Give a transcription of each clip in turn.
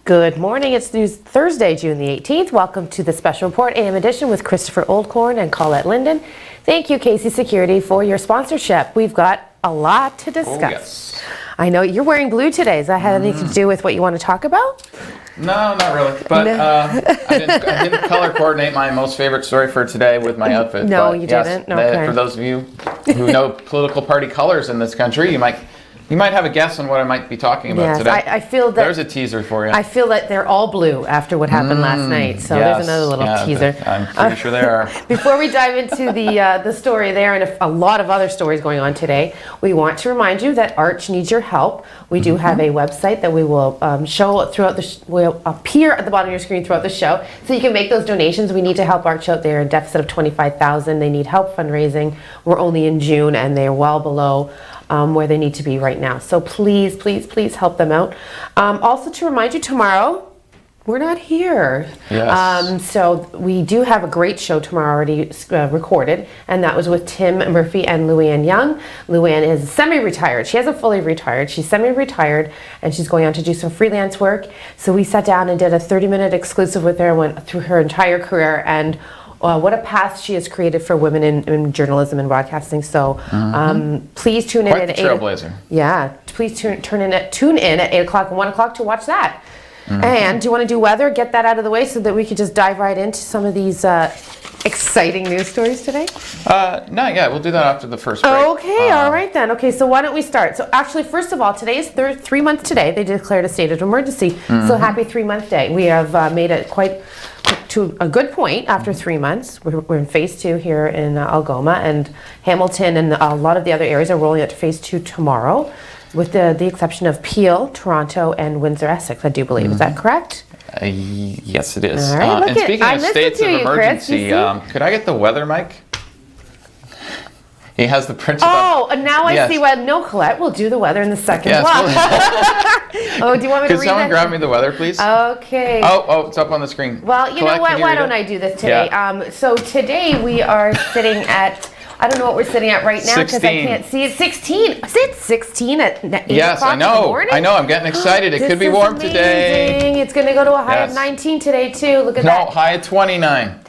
Good morning. It's News Thursday, June the 18th. Welcome to the Special Report AM edition with Christopher Oldcorn and Colette Linden. Thank you, Casey Security, for your sponsorship. We've got a lot to discuss. Oh, yes. I know you're wearing blue today. Does that have anything to do with what you want to talk about? No, not really. But I didn't color coordinate my most favorite story for today with my outfit. No, but you yes, didn't? Okay. For those of you who know political party colors in this country, you might have a guess on what I might be talking about today. I feel that there's a teaser for you. I feel that they're all blue after what happened last night. So there's another little teaser. I'm pretty sure they are. Before we dive into the story there and a lot of other stories going on today, we want to remind you that Arch needs your help. We do have a website that we will show throughout will appear at the bottom of your screen throughout the show, so you can make those donations. We need to help Arch out. They're in deficit of $25,000. They need help fundraising. We're only in June and they're well below where they need to be right now. So please, please, please help them out. Also to remind you, tomorrow, we're not here. Yes. So we do have a great show tomorrow already recorded, and that was with Tim Murphy and Luann Young. Luann is semi-retired. She hasn't fully retired. She's semi-retired, and she's going on to do some freelance work. So we sat down and did a 30-minute exclusive with her, went through her entire career, and what a path she has created for women in journalism and broadcasting. So please tune in Quite at the trailblazer. Please tune in at 8 o'clock and 1 o'clock to watch that. And do you want to do weather? Get that out of the way so that we could just dive right into some of these exciting news stories today? We'll do that after the first break. Okay, all right then. Okay, so why don't we start? So actually, first of all, today is 3 months today. They declared a state of emergency. So happy 3-month day. We have made it quite to a good point after 3 months. We're in phase 2 here in Algoma, and Hamilton and a lot of the other areas are rolling out to phase 2 tomorrow, with the exception of Peel, Toronto, and Windsor-Essex, I do believe. Is that correct? Yes, it is. All right, and speaking of states of emergency, Chris, could I get the weather mic? He has the printed and now I see why. No, Colette, we'll do the weather in the second block. Oh, do you want me to read that? Could someone grab me the weather, please? Okay. Oh, it's up on the screen. Well, you know what? Why don't I do this today? Yeah. So today we are sitting at, I don't know what we're sitting at right now because I can't see it. 16. Is it 16 at 8 o'clock in the morning? I know. I'm getting excited. It could be warm today. It's going to go to a high of 19 today, too. Look at that. No, high of 29.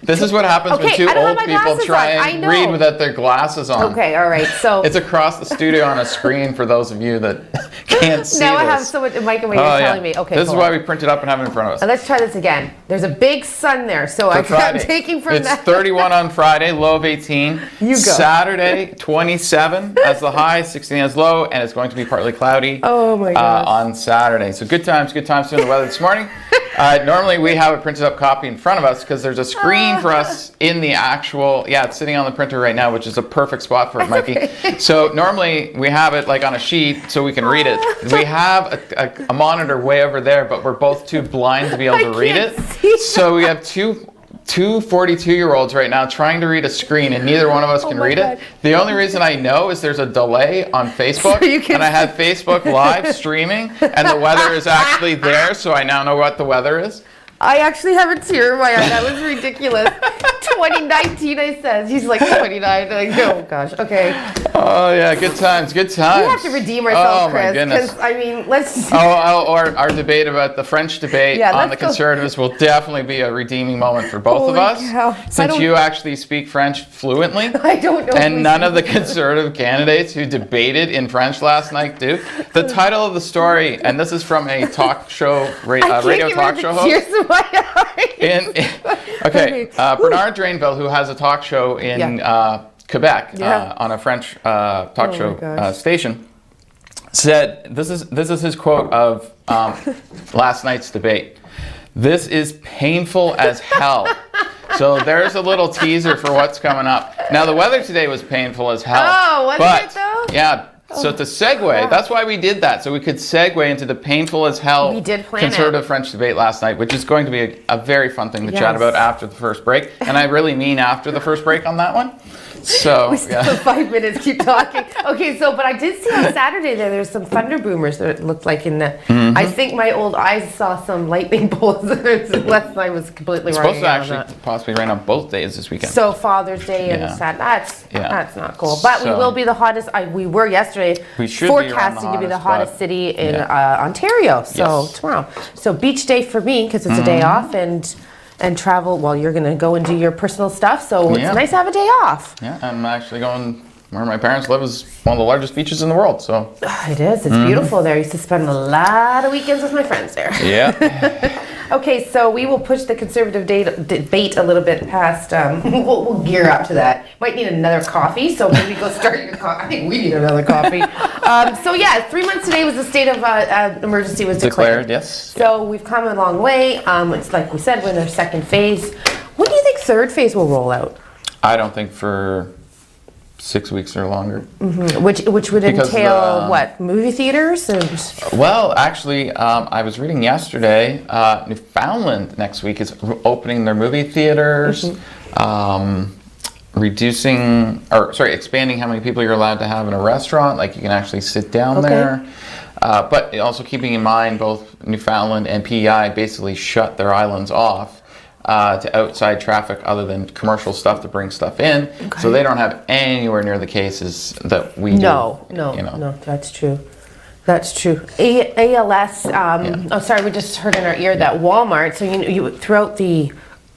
This is what happens when two old people try and read without their glasses on. Okay, all right. So it's across the studio on a screen for those of you that can't see now this. I have so much microwave telling me. Okay, this is why we print it up and have it in front of us. Let's try this again. There's a big sun there, so I'm taking from that. It's 31 on Friday, low of 18. You go. Saturday, 27 as the high, 16 as low, and it's going to be partly cloudy on Saturday. So good times doing the weather this morning. Normally we have a printed up copy in front of us because there's a screen for us in the actual, it's sitting on the printer right now, which is a perfect spot for it, Mikey. Okay. So normally we have it like on a sheet so we can read it. We have a monitor way over there, but we're both too blind to be able to read it. So we have two 42-year-olds right now trying to read a screen, and neither one of us can read it. The only reason I know is there's a delay on Facebook, and I have Facebook Live streaming, and the weather is actually there, so I now know what the weather is. I actually have a tear in my eye. That was ridiculous. 2019, I said. He's like 29. Like, oh, gosh. Okay. Oh, yeah. Good times. Good times. We have to redeem ourselves, Chris. Oh, my goodness. I mean, let's... or our debate about the French debate on the Conservatives will definitely be a redeeming moment for both of us. Cow. Since you actually speak French fluently. I don't know. And none of the Conservative candidates who debated in French last night do. The title of the story, and this is from a talk show, radio talk show host. Bernard Drainville, who has a talk show in Quebec on a French talk show station, said this is his quote of last night's debate. "This is painful as hell." So there's a little teaser for what's coming up. Now the weather today was painful as hell. Oh, wasn't it though? Yeah. So to segue, that's why we did that. So we could segue into the painful as hell Conservative French debate last night, which is going to be a very fun thing to chat about after the first break. And I really mean after the first break on that one. So we still have 5 minutes. Keep talking. Okay, but I did see on Saturday there's some thunder boomers that looked like in the. I think my old eyes saw some lightning bolts. Unless I was completely wrong. It's supposed to actually possibly rain on both days this weekend. So Father's Day and Saturday. That's not cool. But we will be the hottest. We were yesterday. yesterday, We should be around the forecasting to be the hottest, hottest but- city in yeah. Ontario. So Yes. tomorrow. So beach day for me because it's a day off and travel. Well, you're going to go and do your personal stuff. So Yeah. it's nice to have a day off. Yeah, I'm actually going where my parents live is one of the largest beaches in the world. So It is. It's beautiful there. I used to spend a lot of weekends with my friends there. yeah, Okay, so we will push the conservative debate a little bit past. We'll gear up to that. Might need another coffee, so maybe go start your coffee. I think we need another coffee. So yeah, 3 months today was the state of emergency was declared. yes. So we've come a long way. It's like we said, we're in our second phase. When do you think third phase will roll out? I don't think for 6 weeks or longer. Which would Because entail the- what? Movie theaters? Well, actually, I was reading yesterday, Newfoundland next week is opening their movie theaters, expanding how many people you're allowed to have in a restaurant, like you can actually sit down Okay. there. But also keeping in mind both Newfoundland and PEI basically shut their islands off to outside traffic other than commercial stuff to bring stuff in. So they don't have anywhere near the cases that we do. No, that's true. That's true. ALS, oh sorry, we just heard in our ear that Walmart, so you throughout the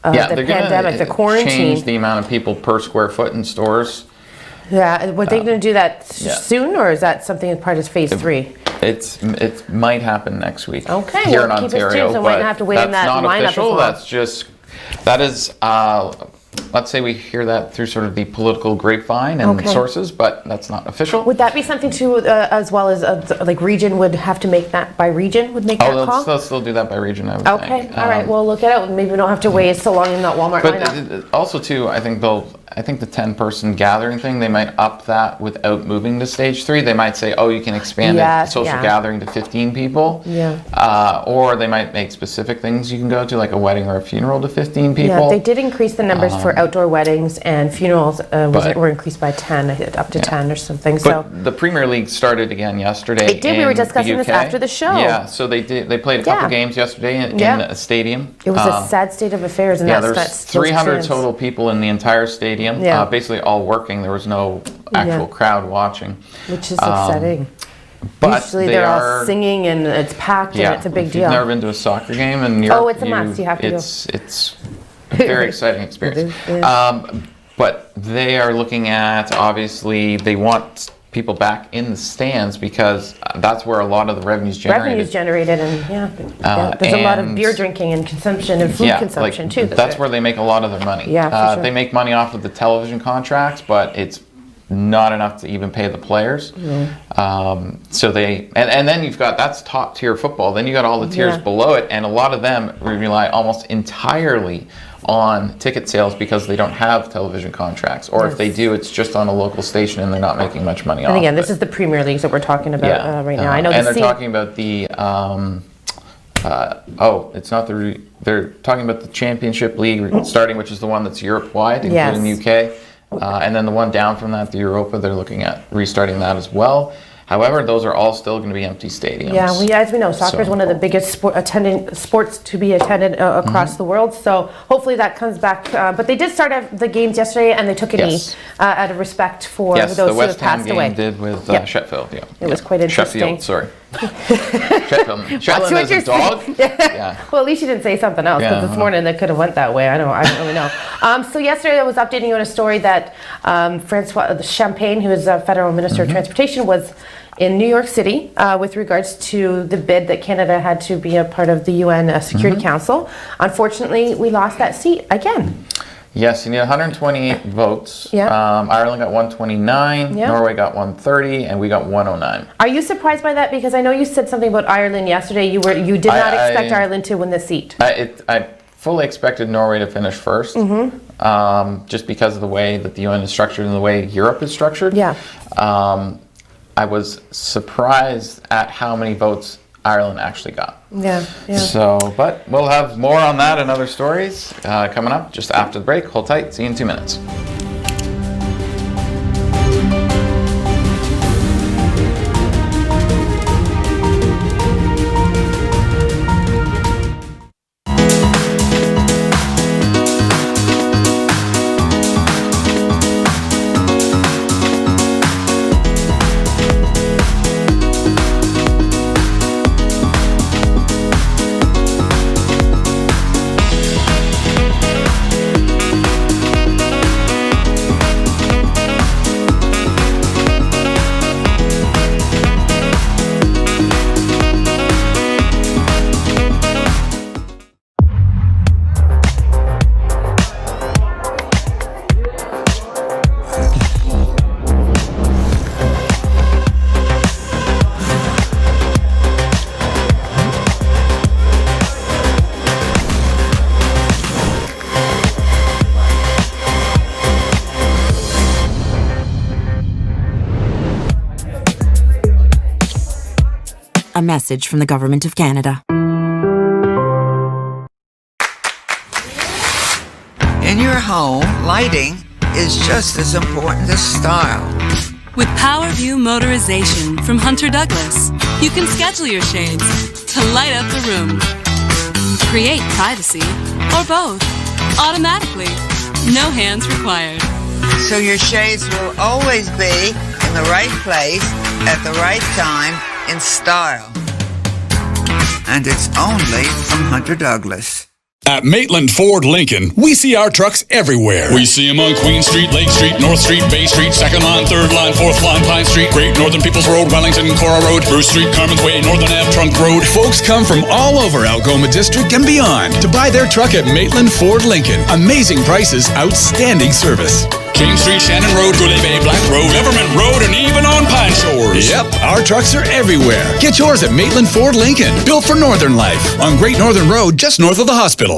They're pandemic, the gonna quarantine. change the amount of people per square foot in stores. Yeah, were they going to do that yeah. soon, or is that something as part of phase 3? It might happen next week. Okay, here well, in keep us Ontario, tuned, so we but might have to wait in that's that not lineup as official. well. That is. Let's say we hear that through sort of the political grapevine and Okay. sources, but that's not official. Would that be something too, as well as like region would have to make that by region would make that call? They'll still do that by region, I would Okay, think. all right. Well, look it out. Maybe we don't have to wait so long in that Walmart But lineup. also too, I think the 10-person gathering thing, they might up that without moving to stage 3. They might say, oh, you can expand Yeah, social yeah. gathering to 15 people. Yeah. Or they might make specific things you can go to, like a wedding or a funeral to 15 people. Yeah, they did increase the numbers for outdoor weddings and funerals. Were increased by 10, I think, up to 10 or something. So But the Premier League started again yesterday. It did. We were in the discussing this UK. after the show. Yeah, so they played a couple Yeah. games yesterday in a stadium. it was a sad state of affairs, and Yeah, that's there's still 300 stands. total people in the entire stadium, Yeah. basically all working. There was no actual crowd watching. Which is upsetting. But Usually they they're are, all singing and it's packed and it's a big if deal. you've never been to a soccer game in Europe, it's a must. You have to go. It's a very exciting experience. It is, yeah. But they are looking at, obviously, they want people back in the stands because that's where a lot of the revenue's generated. Revenue's generated, and there's a lot of and- beer drinking and consumption and food consumption too. That's where they make a lot of their money. Yeah, for sure. They make money off of the television contracts, but it's not enough to even pay the players. So they and then you've got, that's top tier football. Then you got all the tiers Yeah. below it, and a lot of them rely almost entirely on ticket sales because they don't have television contracts, or if they do, it's just on a local station and they're not making much money off And again, of this it. is the Premier Leagues that we're talking about right now. I know and the they're talking about the it's not they're talking about the Championship League starting, which is the one that's Europe wide, including Yes. the UK, and then the one down from that, the Europa, they're looking at restarting that as well. However, those are all still going to be empty stadiums. Yeah, as we know, soccer is So- one of the biggest sports to be attended across the world. So hopefully that comes back. But they did start the games yesterday, and they took a knee Yes. out of respect for Yes, those the who have West Ham passed game away. did with Yep. Sheffield. Yeah, It was quite interesting. Sheffield, sorry. Shetland. Watch Shetland what is you're a dog. saying. Yeah. Well, at least you didn't say something else, because Yeah. this morning they could have went that way. I don't really know. So yesterday I was updating you on a story that Francois Champagne, who is a federal minister of transportation, was in New York City with regards to the bid that Canada had to be a part of the UN Security Council. Unfortunately, we lost that seat again. Yes, you need 128 votes. Yeah. Ireland got 129, Yeah. Norway got 130, and we got 109. Are you surprised by that? Because I know you said something about Ireland yesterday. You did not expect Ireland to win the seat. I fully expected Norway to finish first, just because of the way that the UN is structured and the way Europe is structured. Yeah. I was surprised at how many votes Ireland actually got. Yeah. So, but we'll have more on that and other stories coming up just after the break. Hold tight. See you in 2 minutes. a message from the Government of Canada. In your home, lighting is just as important as style. With PowerView Motorization from Hunter Douglas, you can schedule your shades to light up the room. Create privacy, or both, automatically. No hands required. So your shades will always be in the right place at the right time in style. And it's only from Hunter Douglas. At Maitland Ford Lincoln, we see our trucks everywhere. We see them on Queen Street, Lake Street, North Street, Bay Street, 2nd line, 3rd line, 4th line, Pine Street, Great Northern Peoples Road, Wellington, Cora Road, Bruce Street, Carmen's Way, Northern Ave, Trunk Road. Folks come from all over Algoma District and beyond to buy their truck at Maitland Ford Lincoln. Amazing prices, outstanding service. King Street, Shannon Road, Goulet Bay, Black Road, Government Road, and even on Pine Shores. Yep, our trucks are everywhere. Get yours at Maitland Ford Lincoln, built for Northern life, on Great Northern Road, just north of the hospital.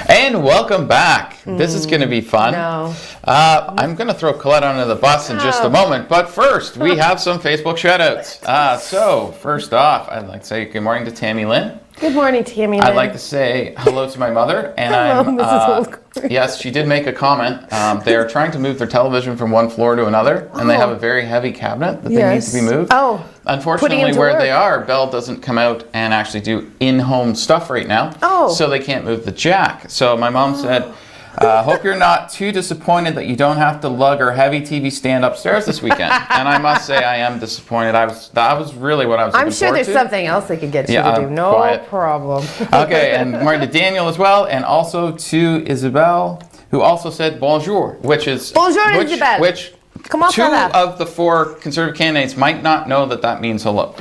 And welcome back. This is going to be fun. No. I'm going to throw Colette under the bus in just a moment, but first we have some Facebook shout-outs. So first off, I'd like to say good morning to Tammy Lynn. Good morning, Tammy. I'd like to say hello to my mother, and Hello, Mrs. Holcomb. yes, she did make a comment. They are trying to move their television from one floor to another, and they have a very heavy cabinet that they need to be moved. Oh, unfortunately, where they are, Bell doesn't come out and actually do in-home stuff right now. Oh. So they can't move the jack. So my mom said, hope you're not too disappointed that you don't have to lug our heavy TV stand upstairs this weekend. And I must say I am disappointed. That was really what I was looking I'm sure forward there's to. something else they could get you Yeah, to do. No quiet. problem. Okay, and morning to Daniel as well, and also to Isabel, who also said bonjour, which is... Bonjour, Isabel. Which Comment two ça va? of the four Conservative candidates might not know that that means hello.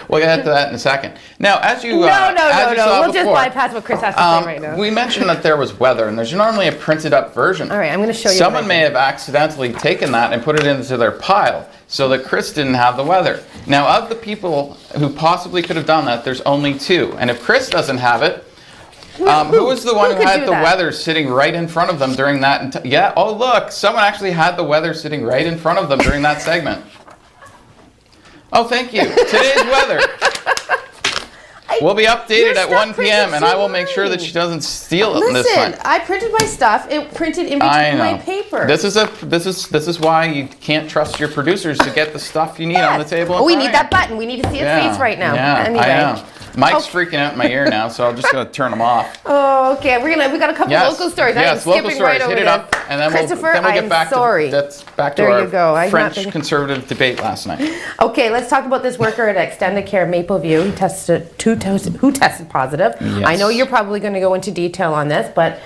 We'll get to that in a second. Now, as you No. saw We'll just before, bypass what Chris has to say right now. we mentioned that there was weather, and there's normally a printed up version. All right, I'm going to show you. Someone may have accidentally taken that and put it into their pile so that Chris didn't have the weather. Now, of the people who possibly could have done that, there's only two. And if Chris doesn't have it, who was the one who could had do the that? weather sitting right in front of them during that? Yeah, oh look, someone actually had the weather sitting right in front of them during that segment. Oh, thank you. Today's weather. We'll be updated at 1 p.m. and I will make sure that she doesn't steal it this time. Listen, I printed my stuff. It printed in I between know. my paper. This is why you can't trust your producers to get the stuff you need on the table. Oh, we need that button. We need to see his face right now. Yeah, Anyway. I know. Mike's freaking out in my ear now, so I'm just gonna turn him off. Oh, okay. We got a couple Yes. local stories. I'm Yes, local skipping stories. right over Hit it this. up, and then Christopher, we'll get I'm back sorry. to There our you go. I'm not French thinking- conservative debate last night. Okay, let's talk about this worker at Extended Care Mapleview who tested positive. Yes. I know you're probably going to go into detail on this, but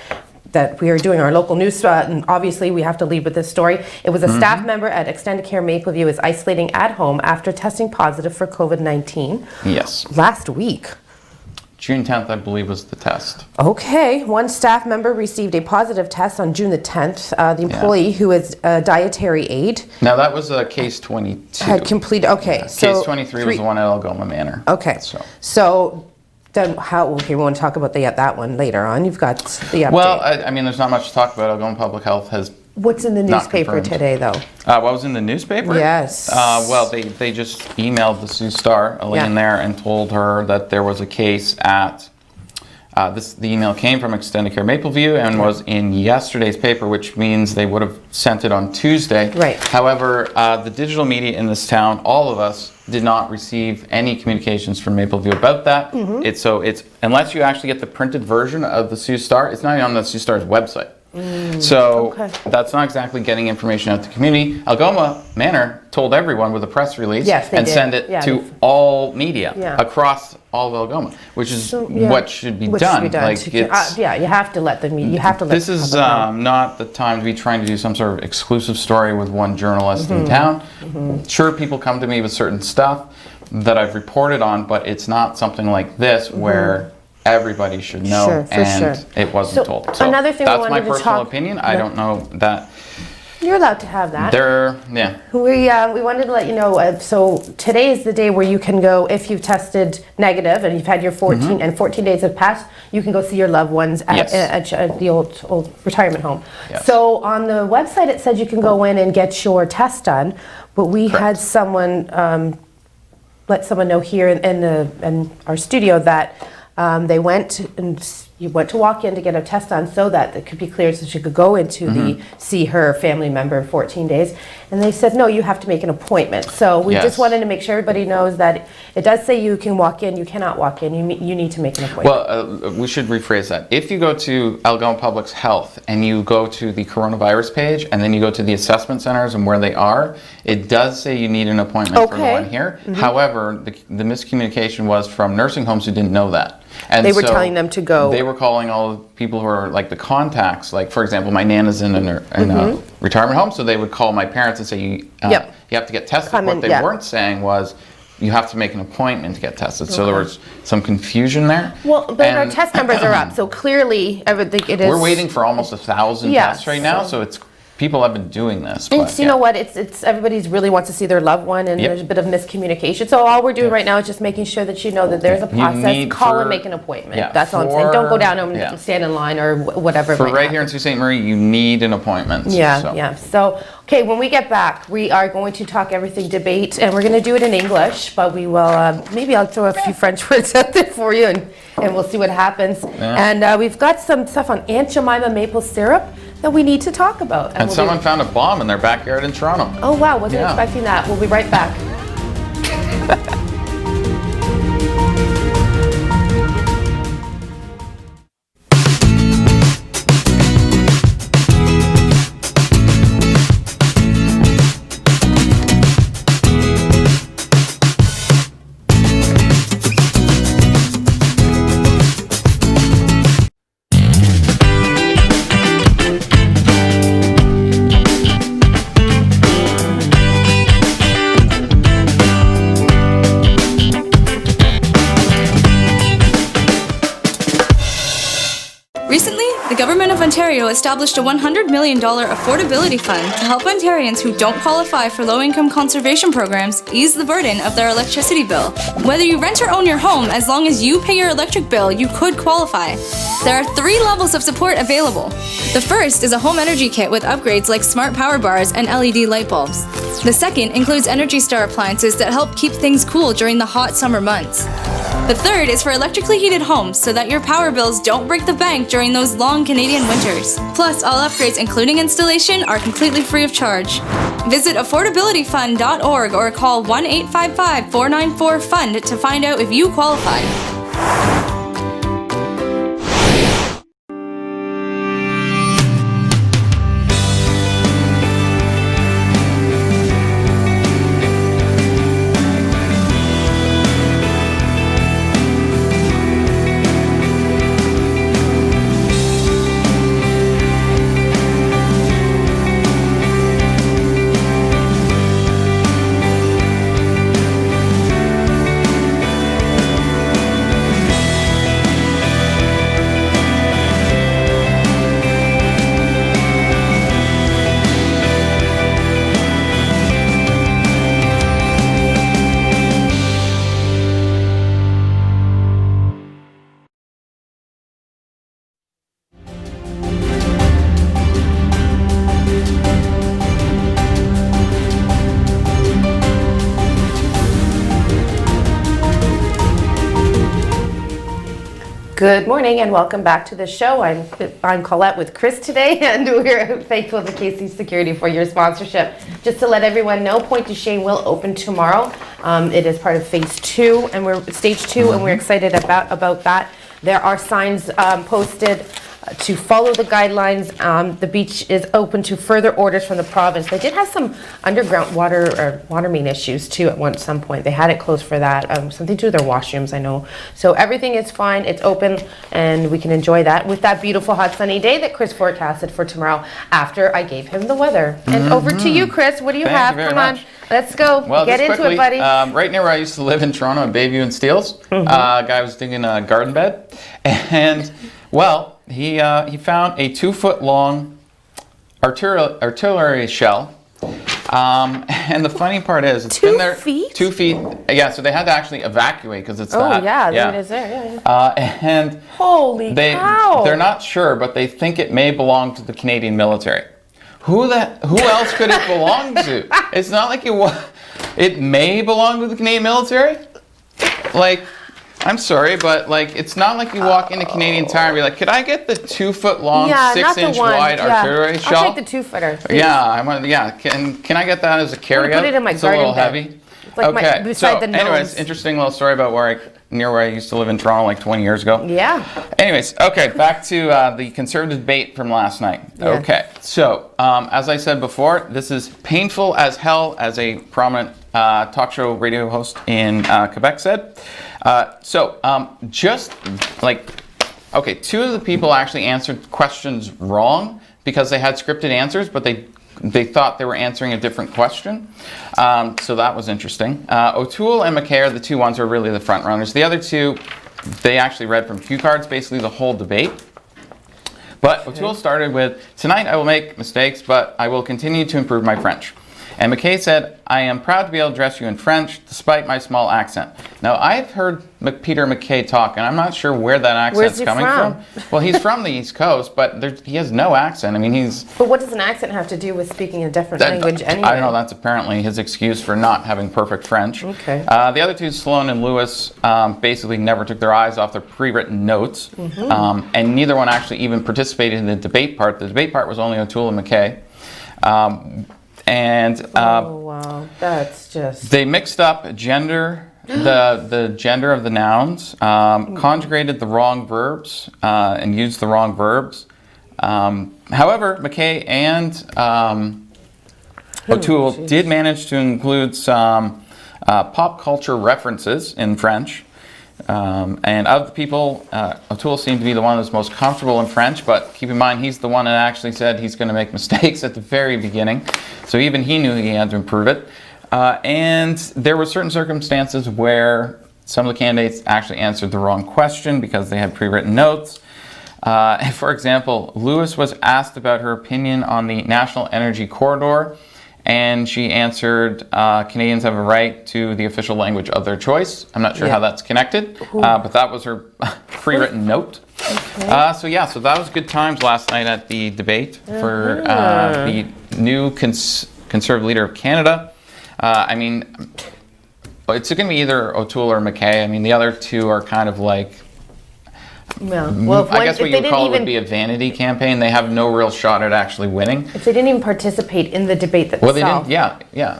that we are doing our local news, and obviously we have to lead with this story. It was a staff member at Extended Care Mapleview is isolating at home after testing positive for COVID-19 Yes. last week. June 10th, I believe, was the test. Okay, one staff member received a positive test on June the 10th. The employee, who is a dietary aid, Now, that was case 22. had completed, okay. So Case 23 was the one at Algoma Manor. Okay, so then okay, we want to talk about that one later on. You've got the update. Well, I mean, there's not much to talk about. Algoma Public Health has... What's in the not newspaper confirmed. today, though? What was in the newspaper? Yes. Well, they just emailed the Sioux Star, Elaine there, and told her that there was a case at... the email came from Extended Care Mapleview and was in yesterday's paper, which means they would have sent it on Tuesday. Right. However, the digital media in this town, all of us, did not receive any communications from Mapleview about that. It's unless you actually get the printed version of the Sioux Star, it's not even on the Sioux Star's website. So that's not exactly getting information out to the community. Algoma Manor told everyone with a press release Yes, they and did. send it Yeah, to all media Yeah. across all of Algoma, which is Yeah. what should be Which done. should be done. Like it's, Yeah, you have to let them. You have to let. this is the public know. not the time to be trying to do some sort of exclusive story with one journalist in town. Sure, people come to me with certain stuff that I've reported on, but it's not something like this where everybody should know, Sure, for and sure. it wasn't So, told. So another thing we that's my wanted to personal talk- opinion. I don't know that. You're allowed to have that. Yeah. We wanted to let you know, so today is the day where you can go, if you've tested negative and you've had your 14 days have passed, you can go see your loved ones at the old retirement home. Yes. So on the website it said you can go in and get your test done, but we had someone let someone know here in our studio that they went and you went to walk in to get a test done so that it could be cleared so she could go into see her family member in 14 days. And they said, no, you have to make an appointment. So we just wanted to make sure everybody knows that it does say you can walk in, you cannot walk in, you need to make an appointment. Well, we should rephrase that. If you go to Algonquin Public's Health and you go to the coronavirus page and then you go to the assessment centers and where they are, it does say you need an appointment for the one here. However, the miscommunication was from nursing homes who didn't know that. And they were telling them to go. They were calling all the people who are like the contacts. Like, for example, my Nana's in a retirement home, so they would call my parents and say, you have to get tested. What they weren't saying was, you have to make an appointment to get tested. So there was some confusion there. Well, but our test numbers are up, so clearly everything it is. We're waiting for almost 1,000 tests right now, so it's people have been doing this. But, you know what? It's everybody's really wants to see their loved one, and there's a bit of miscommunication. So all we're doing right now is just making sure that you know that there's a process. Call and make an appointment. That's all I'm saying. Don't go down and stand in line or whatever. For right here in Sault Ste. Marie, you need an appointment. So, okay, when we get back, we are going to talk everything debate, and we're going to do it in English, but we will, maybe I'll throw a few French words out there for you, and we'll see what happens. And we've got some stuff on Aunt Jemima maple syrup that we need to talk about. And someone found a bomb in their backyard in Toronto. Oh wow, wasn't expecting that. We'll be right back. Recently, the Government of Ontario established a $100 million affordability fund to help Ontarians who don't qualify for low-income conservation programs ease the burden of their electricity bill. Whether you rent or own your home, as long as you pay your electric bill, you could qualify. There are 3 levels of support available. The first is a home energy kit with upgrades like smart power bars and LED light bulbs. The second includes Energy Star appliances that help keep things cool during the hot summer months. The third is for electrically heated homes so that your power bills don't break the bank during those long Canadian winters. Plus, all upgrades, including installation, are completely free of charge. Visit affordabilityfund.org or call 1-855-494-FUND to find out if you qualify. Good morning and welcome back to the show. I'm Colette with Chris today, and we're thankful to KC Security for your sponsorship. Just to let everyone know, Point du Chêne will open tomorrow. It is part of phase 2, and we're stage 2, and we're excited about that. There are signs posted to follow the guidelines. The beach is open to further orders from the province. They did have some underground water main issues too at some point. They had it closed for that, something to do with their washrooms, I know. So everything is fine, it's open, and we can enjoy that with that beautiful hot sunny day that Chris forecasted for tomorrow after I gave him the weather. And over to you, Chris, what do you have? Come on, let's go, well, get into quickly, it, buddy. Right near where I used to live in Toronto, in Bayview and Steeles, a guy was digging a garden bed, and well, he found a 2-foot long artillery shell. And the funny part is, it's been there 2 feet. Yeah, so they had to actually evacuate because it's that. Oh yeah, there it is there. Yeah. And holy cow! They're not sure, but they think it may belong to the Canadian military. Who else could it belong to? It's not like it may belong to the Canadian military. Like, I'm sorry, but like, it's not like you walk into Canadian Tire and be like, could I get the 2-foot-long, 6-inch wide artillery shell? I'll take the 2-footer. Yeah, I want. Yeah, can I get that as a carryout? Put it in my it's garden a little bed. heavy. Like okay. beside the nose. Anyways, interesting little story about near where I used to live in Toronto like 20 years ago. Yeah. Anyways, okay, back to the Conservative debate from last night. Yeah. Okay, so as I said before, this is painful as hell, as a prominent talk show radio host in Quebec said. Just like, okay, 2 of the people actually answered questions wrong because they had scripted answers, but they thought they were answering a different question. So that was interesting. O'Toole and McKay are the 2 ones who are really the front runners. The other 2, they actually read from cue cards, basically the whole debate. But O'Toole started with, "Tonight I will make mistakes, but I will continue to improve my French." And McKay said, "I am proud to be able to address you in French, despite my small accent." Now, I've heard Peter McKay talk, and I'm not sure where that accent's coming from. Well, he's from the East Coast, but he has no accent. I mean, But what does an accent have to do with speaking a different language anyway? I don't know. That's apparently his excuse for not having perfect French. Okay. The other 2, Sloan and Lewis, basically never took their eyes off their pre-written notes, and neither one actually even participated in the debate part. The debate part was only O'Toole and McKay. Oh wow, that's just... They mixed up gender, the gender of the nouns, conjugated the wrong verbs, and used the wrong verbs. However, McKay and O'Toole did manage to include some pop culture references in French. And of the people, O'Toole seemed to be the one that's most comfortable in French, but keep in mind he's the one that actually said he's going to make mistakes at the very beginning. So even he knew he had to improve it. And there were certain circumstances where some of the candidates actually answered the wrong question because they had pre-written notes. For example, Lewis was asked about her opinion on the National Energy Corridor, and she answered, Canadians have a right to the official language of their choice. I'm not sure how that's connected, but that was her pre-written note. Okay. So that was good times last night at the debate for the new Conservative leader of Canada. I mean, it's going to be either O'Toole or McKay. I mean, the other 2 are kind of like... Well, I guess what you would call it would be a vanity campaign. They have no real shot at actually winning. If they didn't even participate in the debate itself. Well, they didn't. Yeah.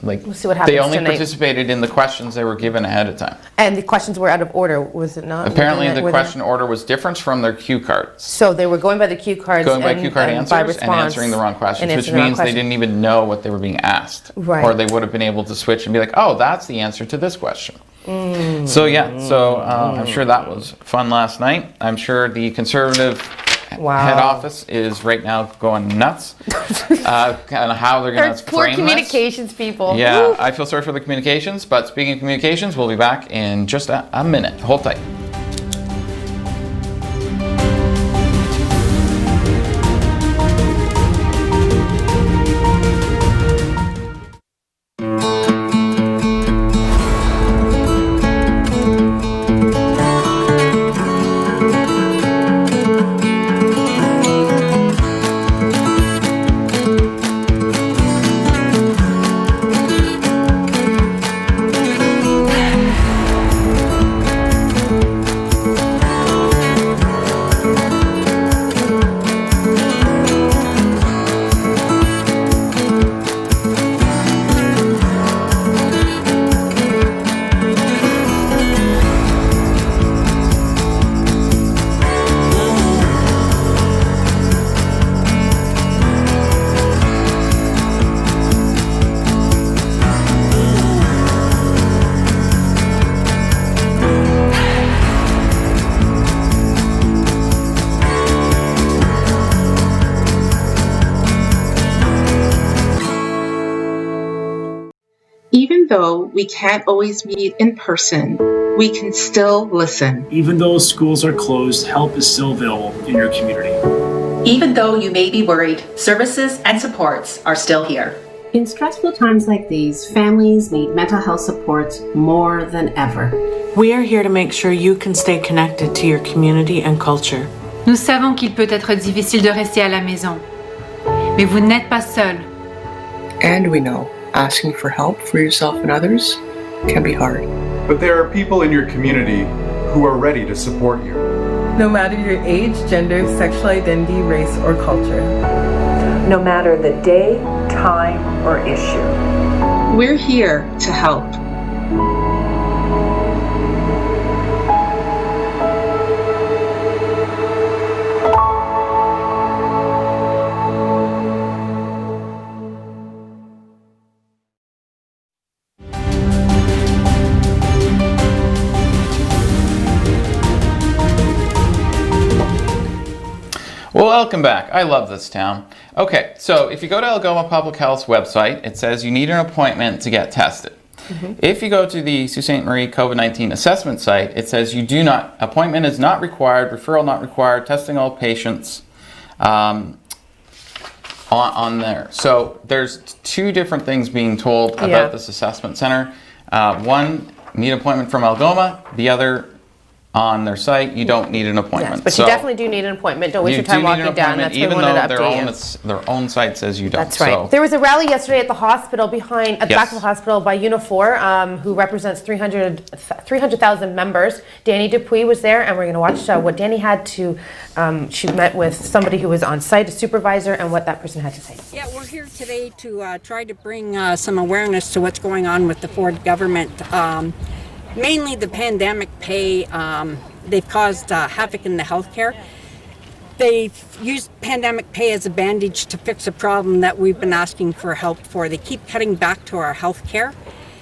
We'll see what happens they only tonight. Participated in the questions they were given ahead of time. And the questions were out of order, was it not? Apparently, the question order was different from their cue cards. So they were going by the cue cards, answers and answering the wrong questions, which means they didn't even know what they were being asked, right? Or they would have been able to switch and be like, "Oh, that's the answer to this question." So I'm sure that was fun last night. I'm sure the Conservative head office is right now going nuts on how they're going to frame poor communications people. Yeah, Woo. I feel sorry for the communications, but speaking of communications, we'll be back in just a minute. Hold tight. Even though we can't always meet in person, we can still listen. Even though schools are closed, help is still available in your community. Even though you may be worried, services and supports are still here. In stressful times like these, families need mental health supports more than ever. We are here to make sure you can stay connected to your community and culture. Nous savons qu'il peut être difficile de rester à la maison, mais vous n'êtes pas seul. And we know asking for help for yourself and others can be hard. But there are people in your community who are ready to support you. No matter your age, gender, sexual identity, race, or culture. No matter the day, time, or issue. We're here to help. Well, welcome back. I love this town. Okay, so if you go to Algoma Public Health's website, it says you need an appointment to get tested. If you go to the Sault Ste. Marie COVID-19 assessment site, it says appointment is not required, referral not required, testing all patients on there. So there's two different things being told about this assessment center. One, need an appointment from Algoma. The other, on their site, you don't need an appointment. Yes, but you definitely do need an appointment. Don't waste your time walking down. That's what we wanted to update you. Their own site says you don't. That's right. There was a rally yesterday at the hospital at the back of the hospital by Unifor, who represents 300,000 members. Danny Dupuis was there, and we're going to watch what Danny had to. She met with somebody who was on site, a supervisor, and what that person had to say. Yeah, we're here today to try to bring some awareness to what's going on with the Ford government. Mainly the pandemic pay, they've caused havoc in the healthcare. They've used pandemic pay as a bandage to fix a problem that we've been asking for help for. They keep cutting back to our healthcare,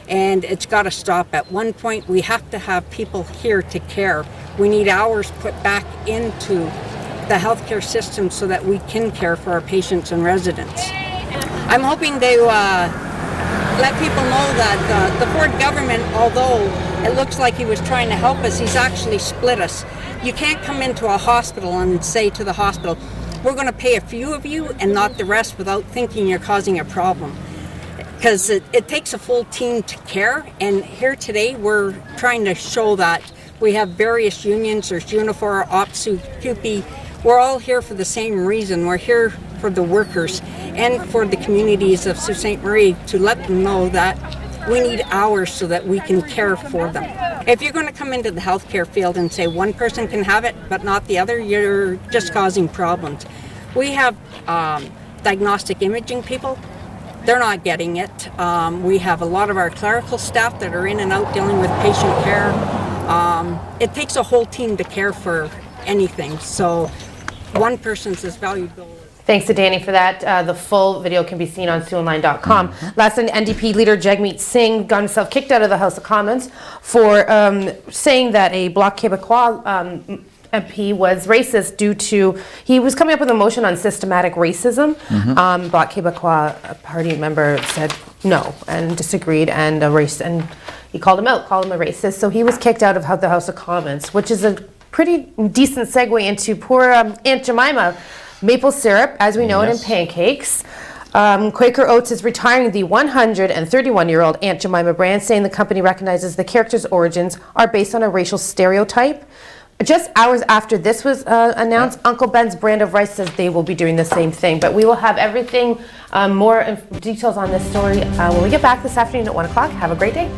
and it's got to stop. At one point, we have to have people here to care. We need hours put back into the healthcare system so that we can care for our patients and residents. I'm hoping they let people know that the Ford government, although it looks like he was trying to help us, he's actually split us. You can't come into a hospital and say to the hospital, we're going to pay a few of you and not the rest without thinking you're causing a problem. Because it takes a full team to care, and here today we're trying to show that. We have various unions, there's Unifor, OPSU, CUPE. We're all here for the same reason. We're here for the workers and for the communities of Sault Ste. Marie to let them know that we need hours so that we can care for them. If you're going to come into the healthcare field and say one person can have it but not the other, you're just causing problems. We have diagnostic imaging people. They're not getting it. We have a lot of our clerical staff that are in and out dealing with patient care. It takes a whole team to care for anything, so one person's as valuable. Thanks to Danny for that. The full video can be seen on SiouxOnline.com. Last night, NDP leader Jagmeet Singh got himself kicked out of the House of Commons for saying that a Bloc Québécois MP was racist due to, he was coming up with a motion on systematic racism. Bloc Québécois party member said no and disagreed, and he called him out, called him a racist. So he was kicked out of the House of Commons, which is a pretty decent segue into poor Aunt Jemima. Maple syrup, as we know it, in pancakes. Quaker Oats is retiring the 131-year-old Aunt Jemima brand, saying the company recognizes the character's origins are based on a racial stereotype. Just hours after this was announced, Uncle Ben's brand of rice says they will be doing the same thing. But we will have everything, more details on this story when we get back this afternoon at 1 o'clock. Have a great day.